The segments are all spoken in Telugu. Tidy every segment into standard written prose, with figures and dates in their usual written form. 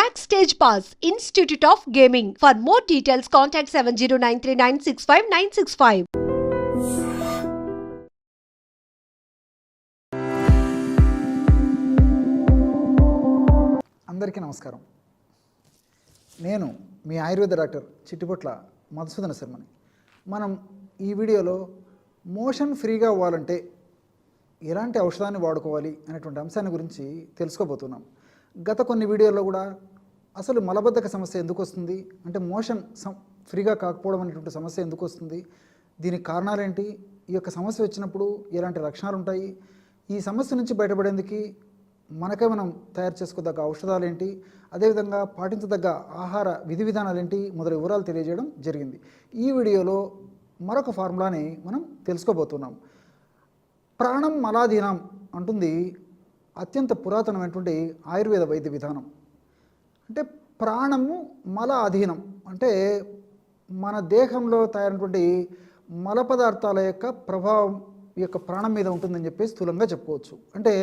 Backstage Pass, Institute of Gaming. For more details, contact 7093965965. అందరికీ నమస్కారం. నేను మీ ఆయుర్వేద డాక్టర్ చిట్టిపొట్ల మధుసూదన శర్మని. మనం ఈ వీడియోలో మోషన్ ఫ్రీగా అవ్వాలంటే ఎలాంటి ఔషధాన్ని వాడుకోవాలి అనేటువంటి అంశాన్ని గురించి తెలుసుకోబోతున్నాం. గత కొన్ని వీడియోల్లో కూడా అసలు మలబద్ధక సమస్య ఎందుకు వస్తుంది, అంటే మోషన్ ఫ్రీగా కాకపోవడం అనేటువంటి సమస్య ఎందుకు వస్తుంది, దీనికి కారణాలేంటి, ఈ యొక్క సమస్య వచ్చినప్పుడు ఎలాంటి లక్షణాలు ఉంటాయి, ఈ సమస్య నుంచి బయటపడేందుకు మనకే మనం తయారు చేసుకోదగ్గ ఔషధాలు ఏంటి, అదేవిధంగా పాటించదగ్గ ఆహార విధి విధానాలు ఏంటి మొదలైన వివరాలు తెలియజేయడం జరిగింది. ఈ వీడియోలో మరొక ఫార్ములాని మనం తెలుసుకోబోతున్నాం. ప్రాణం మలాధీనం అంటుంది అత్యంత పురాతనమైనటువంటి ఆయుర్వేద వైద్య విధానం. అంటే ప్రాణము మల అధీనం, అంటే మన దేహంలో తయారైనటువంటి మల పదార్థాల యొక్క ప్రభావం ఈ యొక్క ప్రాణం మీద ఉంటుందని చెప్పి స్థూలంగా చెప్పుకోవచ్చు. అంటే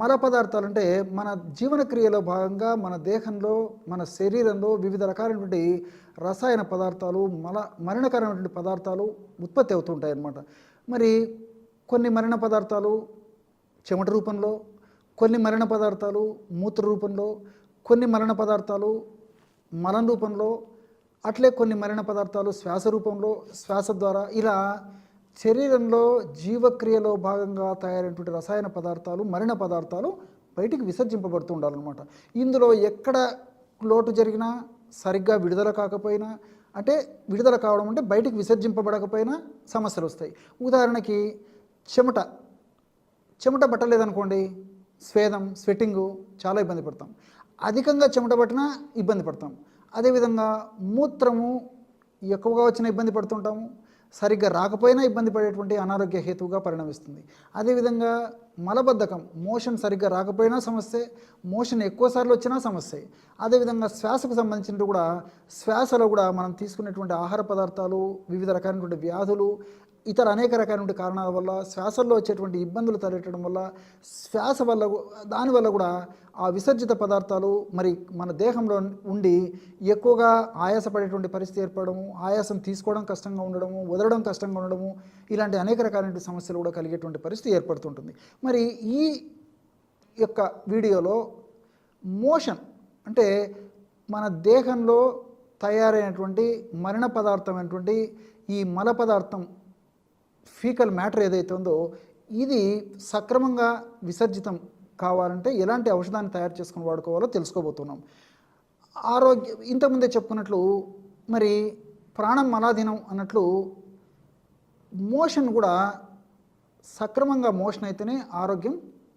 మల పదార్థాలు అంటే మన జీవనక్రియలో భాగంగా మన దేహంలో మన శరీరంలో వివిధ రకాలైనటువంటి రసాయన పదార్థాలు మరణకరమైనటువంటి పదార్థాలు ఉత్పత్తి అవుతూ ఉంటాయి అన్నమాట. మరి కొన్ని మరణ పదార్థాలు చెమట రూపంలో, కొన్ని మరణ పదార్థాలు మూత్ర రూపంలో, కొన్ని మరణ పదార్థాలు మలం రూపంలో, అట్లే కొన్ని మరణ పదార్థాలు శ్వాస రూపంలో, శ్వాస ద్వారా, ఇలా శరీరంలో జీవక్రియలో భాగంగా తయారైనటువంటి రసాయన పదార్థాలు మరణ పదార్థాలు బయటికి విసర్జింపబడుతూ ఉండాలన్నమాట. ఇందులో ఎక్కడ లోటు జరిగినా, సరిగ్గా విడుదల కాకపోయినా, అంటే విడుదల కావడం అంటే బయటికి విసర్జింపబడకపోయినా సమస్యలు వస్తాయి. ఉదాహరణకి చెమట పట్టలేదనుకోండి, స్వెట్టింగు చాలా ఇబ్బంది పడతాం. అధికంగా చెమట పట్టినా ఇబ్బంది పడతాం. అదేవిధంగా మూత్రము ఎక్కువగా వచ్చినా ఇబ్బంది పడుతుంటాము, సరిగ్గా రాకపోయినా ఇబ్బంది పడేటువంటి అనారోగ్య హేతువుగా పరిణమిస్తుంది. అదేవిధంగా మలబద్ధకం, మోషన్ సరిగ్గా రాకపోయినా సమస్య, మోషన్ ఎక్కువసార్లు వచ్చినా సమస్య. అదేవిధంగా శ్వాసకు సంబంధించినట్టు కూడా, శ్వాసలో కూడా మనం తీసుకునేటువంటి ఆహార పదార్థాలు, వివిధ రకాలైనటువంటి వ్యాధులు, ఇతర అనేక రకాలైన కారణాల వల్ల శ్వాసల్లో వచ్చేటువంటి ఇబ్బందులు తలెట్టడం వల్ల, శ్వాస వల్ల, దానివల్ల కూడా ఆ విసర్జిత పదార్థాలు మరి మన దేహంలో ఉండి ఎక్కువగా ఆయాసపడేటువంటి పరిస్థితి ఏర్పడము, ఆయాసం తీసుకోవడం కష్టంగా ఉండడము, వదలడం కష్టంగా ఉండడము, ఇలాంటి అనేక రకాలైన సమస్యలు కూడా కలిగేటువంటి పరిస్థితి ఏర్పడుతుంటుంది. మరి ఈ యొక్క వీడియోలో మోషన్ అంటే మన దేహంలో తయారైనటువంటి మరణ పదార్థమైనటువంటి ఈ మల పదార్థం, ఫీకల్ మ్యాటర్ ఏదైతే ఉందో, ఇది సక్రమంగా విసర్జితం కావాలంటే ఎలాంటి ఔషధాన్ని తయారు చేసుకుని వాడుకోవాలో తెలుసుకోబోతున్నాం. ఇంతకుముందే చెప్పుకున్నట్లు మరి ప్రాణం మలాధీనం అన్నట్లు మోషన్ కూడా సక్రమంగా మోషన్ అయితేనే ఆరోగ్యం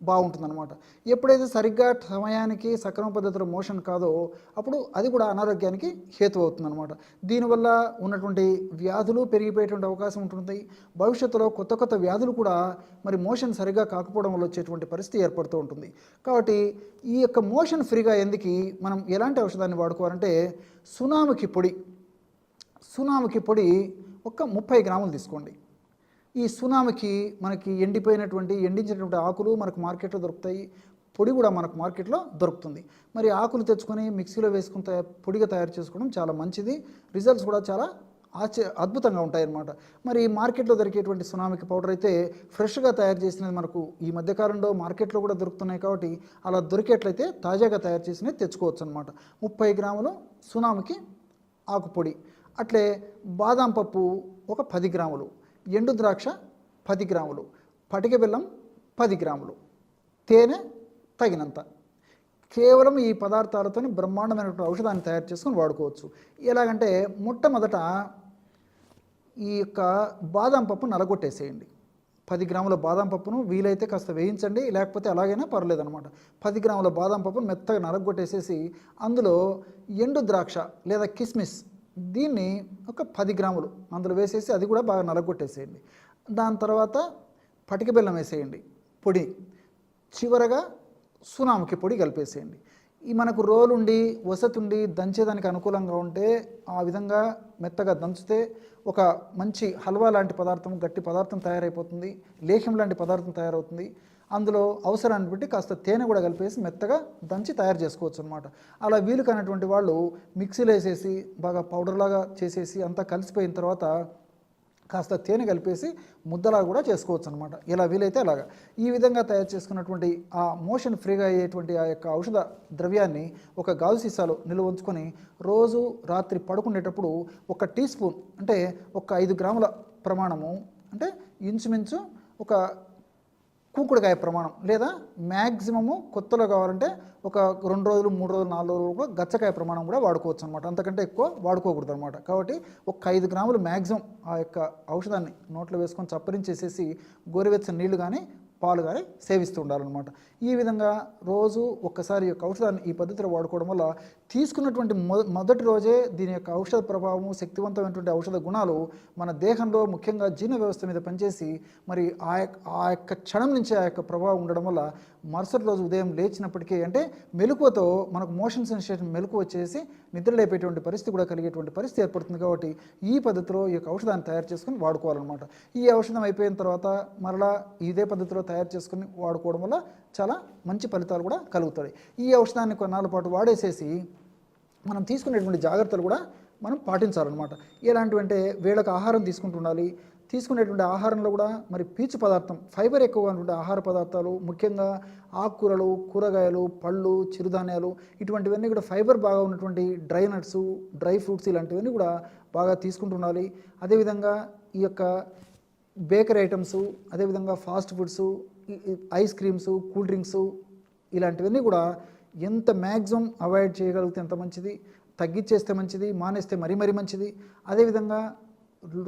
బాగుంటుందన్నమాట. ఎప్పుడైతే సరిగ్గా సమయానికి సక్రమ పద్ధతిలో మోషన్ కాదో అప్పుడు అది కూడా అనారోగ్యానికి హేతు అవుతుందన్నమాట. దీనివల్ల ఉన్నటువంటి వ్యాధులు పెరిగిపోయేటువంటి అవకాశం ఉంటుంది. భవిష్యత్తులో కొత్త కొత్త వ్యాధులు కూడా మరి మోషన్ సరిగ్గా కాకపోవడం వల్ల వచ్చేటువంటి పరిస్థితి ఏర్పడుతూ ఉంటుంది. కాబట్టి ఈ యొక్క మోషన్ ఫ్రీగా ఎందుకు మనం ఎలాంటి ఔషధాన్ని వాడుకోవాలంటే సునాముఖి పొడి ఒక 30 గ్రాములు తీసుకోండి. ఈ సునామికి మనకి ఎండించినటువంటి ఆకులు మనకు మార్కెట్లో దొరుకుతాయి, పొడి కూడా మనకు మార్కెట్లో దొరుకుతుంది. మరి ఆకులు తెచ్చుకొని మిక్సీలో వేసుకుని పొడిగా తయారు చేసుకోవడం చాలా మంచిది. రిజల్ట్స్ కూడా చాలా అద్భుతంగా ఉంటాయన్నమాట. మరి మార్కెట్లో దొరికేటువంటి సునామికి పౌడర్ అయితే ఫ్రెష్గా తయారు చేసినది మనకు ఈ మధ్యకాలంలో మార్కెట్లో కూడా దొరుకుతున్నాయి. కాబట్టి అలా దొరికేట్లయితే తాజాగా తయారు చేసినవి తెచ్చుకోవచ్చు అనమాట. 30 గ్రాములు సునామికి ఆకుపొడి, అట్లే బాదాం పప్పు ఒక 10 గ్రాములు, ఎండు ద్రాక్ష 10 గ్రాములు, పటిక బెల్లం 10 గ్రాములు, తేనె తగినంత. కేవలం ఈ పదార్థాలతో బ్రహ్మాండమైనటువంటి ఔషధాన్ని తయారు చేసుకొని వాడుకోవచ్చు. ఎలాగంటే మొట్టమొదట ఈ యొక్క బాదాం పప్పు నలగొట్టేసేయండి. 10 గ్రాముల బాదాం పప్పును వీలైతే కాస్త వేయించండి, లేకపోతే అలాగైనా పర్లేదన్నమాట. 10 గ్రాముల బాదాం పప్పును మెత్తగా నలగొట్టేసేసి అందులో ఎండు ద్రాక్ష లేదా కిస్మిస్ దీన్ని ఒక 10 గ్రాములు అందులో వేసేసి అది కూడా బాగా నలగొట్టేసేయండి. దాని తర్వాత పటిక బెల్లం వేసేయండి పొడి, చివరగా సునాముకి పొడి కలిపేసేయండి. ఈ మనకు రోలుండి వసతుండి దంచేదానికి అనుకూలంగా ఉంటే ఆ విధంగా మెత్తగా దంచితే ఒక మంచి హల్వా లాంటి పదార్థం, గట్టి పదార్థం తయారైపోతుంది, లేహ్యం లాంటి పదార్థం తయారవుతుంది. అందులో అవసరాన్ని బట్టి కాస్త తేనె కూడా కలిపేసి మెత్తగా దంచి తయారు చేసుకోవచ్చు అనమాట. అలా వీలు కానటువంటి వాళ్ళు మిక్సీలో వేసేసి బాగా పౌడర్లాగా చేసేసి అంతా కలిసిపోయిన తర్వాత కాస్త తేనె కలిపేసి ముద్దలా కూడా చేసుకోవచ్చు అనమాట. ఎలా వీలైతే అలాగా. ఈ విధంగా తయారు చేసుకున్నటువంటి ఆ మోషన్ ఫ్రీగా అయ్యేటువంటి ఆ యొక్క ఔషధ ద్రవ్యాన్ని ఒక గాజు సీసాలో నిల్వ ఉంచుకొని రోజు రాత్రి పడుకునేటప్పుడు 1 టీ స్పూన్ అంటే ఒక 5 గ్రాముల ప్రమాణము, అంటే ఇంచుమించు ఒక కుంకుడుకాయ ప్రమాణం, లేదా మ్యాక్సిమము కొత్తలో కావాలంటే ఒక 2 రోజులు 3 రోజులు 4 రోజులు కూడా గచ్చకాయ ప్రమాణం కూడా వాడుకోవచ్చు అనమాట. అంతకంటే ఎక్కువ వాడుకోకూడదు అనమాట. కాబట్టి ఒక 5 గ్రాములు మ్యాక్సిమం ఆ యొక్క ఔషధాన్ని నోట్లో వేసుకొని చప్పరించేసేసి గోరువెచ్చని నీళ్లు కానీ పాలు కానీ సేవిస్తూ ఉండాలన్నమాట. ఈ విధంగా రోజు ఒక్కసారి యొక్క ఔషధాన్ని ఈ పద్ధతిలో వాడుకోవడం వల్ల తీసుకున్నటువంటి మొదటి రోజే దీని యొక్క ఔషధ ప్రభావము, శక్తివంతమైనటువంటి ఔషధ గుణాలు మన దేహంలో ముఖ్యంగా జీర్ణ వ్యవస్థ మీద పనిచేసి మరి ఆ యొక్క క్షణం నుంచి ఆ యొక్క ప్రభావం ఉండడం వల్ల మరుసటి రోజు ఉదయం లేచినప్పటికీ అంటే మెలకువతో మనకు మోషన్ సెన్సేషన్ మెలకువ వచ్చేసి నిద్ర లేపేటువంటి పరిస్థితి కూడా కలిగేటువంటి పరిస్థితి ఏర్పడుతుంది. కాబట్టి ఈ పద్ధతిలో ఈ యొక్క ఔషధాన్ని తయారు చేసుకుని వాడుకోవాలన్నమాట. ఈ ఔషధం అయిపోయిన తర్వాత మరలా ఇదే పద్ధతిలో తయారు చేసుకుని వాడుకోవడం వల్ల చాలా మంచి ఫలితాలు కూడా కలుగుతాయి. ఈ ఔషధాన్ని కొన్నాళ్ళ పాటు వాడేసేసి మనం తీసుకునేటువంటి జాగ్రత్తలు కూడా మనం పాటించాలన్నమాట. ఎలాంటివంటే వేళకు ఆహారం తీసుకుంటుండాలి. తీసుకునేటువంటి ఆహారంలో కూడా మరి పీచు పదార్థం, ఫైబర్ ఎక్కువ ఉన్నటువంటి ఆహార పదార్థాలు, ముఖ్యంగా ఆకుకూరలు, కూరగాయలు, పళ్ళు, చిరుధాన్యాలు ఇటువంటివన్నీ కూడా ఫైబర్ బాగా ఉన్నటువంటి డ్రై నట్స్, డ్రై ఫ్రూట్స్ ఇలాంటివన్నీ కూడా బాగా తీసుకుంటుండాలి. అదేవిధంగా ఈ యొక్క బేకరీ ఐటమ్స్, అదేవిధంగా fast foods, ice creams, cool drinks ఇలాంటివన్నీ కూడా ఎంత మ్యాక్సిమం అవాయిడ్ చేయగలిగితే ఎంత మంచిది, తగ్గించేస్తే మంచిది, మానేస్తే మరీ మంచిది. అదేవిధంగా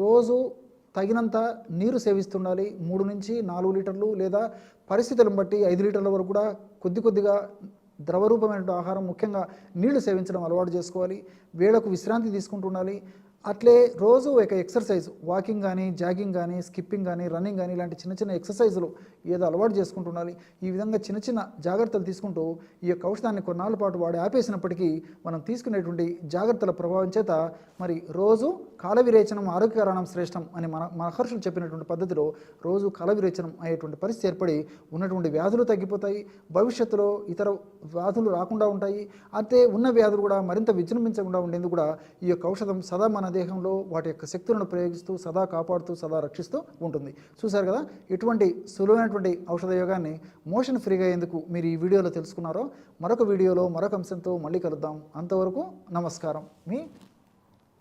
రోజు తగినంత నీరు సేవిస్తుండాలి. 3 నుంచి 4 లీటర్లు, లేదా పరిస్థితులను బట్టి 5 లీటర్ల వరకు కూడా కొద్దిగా ద్రవరూపమైన ఆహారం, ముఖ్యంగా నీళ్లు సేవించడం అలవాటు చేసుకోవాలి. వేళకు విశ్రాంతి తీసుకుంటుండాలి. అట్లే రోజు ఒక ఎక్సర్సైజ్, వాకింగ్ కానీ, జాగింగ్ కానీ, స్కిప్పింగ్ కానీ, రన్నింగ్ కానీ ఇలాంటి చిన్న ఎక్సర్సైజులు ఏదో అలవాటు చేసుకుంటుండాలి. ఈ విధంగా చిన్న జాగ్రత్తలు తీసుకుంటూ ఈ యొక్క ఔషధాన్ని కొన్నాళ్ళ పాటు వాడి ఆపేసినప్పటికీ మనం తీసుకునేటువంటి జాగ్రత్తల ప్రభావం చేత మరి రోజు కాల విరేచనం ఆరోగ్యకారణం శ్రేష్టం అని మన మహర్షులు చెప్పినటువంటి పద్ధతిలో రోజు కాల విరేచనం అయ్యేటువంటి పరిస్థితి ఏర్పడి ఉన్నటువంటి వ్యాధులు తగ్గిపోతాయి. భవిష్యత్తులో ఇతర వ్యాధులు రాకుండా ఉంటాయి. అయితే ఉన్న వ్యాధులు కూడా మరింత విజృంభించకుండా ఉండేందుకు కూడా ఈ యొక్క ఔషధం సదా మన దేహంలో వాటి యొక్క శక్తులను ప్రయోగిస్తూ సదా కాపాడుతూ సదా రక్షిస్తూ ఉంటుంది. చూశారు కదా ఎటువంటి సులువైనటువంటి ఔషధ యోగాన్ని మోషన్ ఫ్రీగా అయ్యేందుకు మీరు ఈ వీడియోలో తెలుసుకున్నారో. మరొక వీడియోలో మరొక అంశంతో మళ్ళీ కలుద్దాం. అంతవరకు నమస్కారం. మీ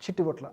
చిట్టిబొట్ల.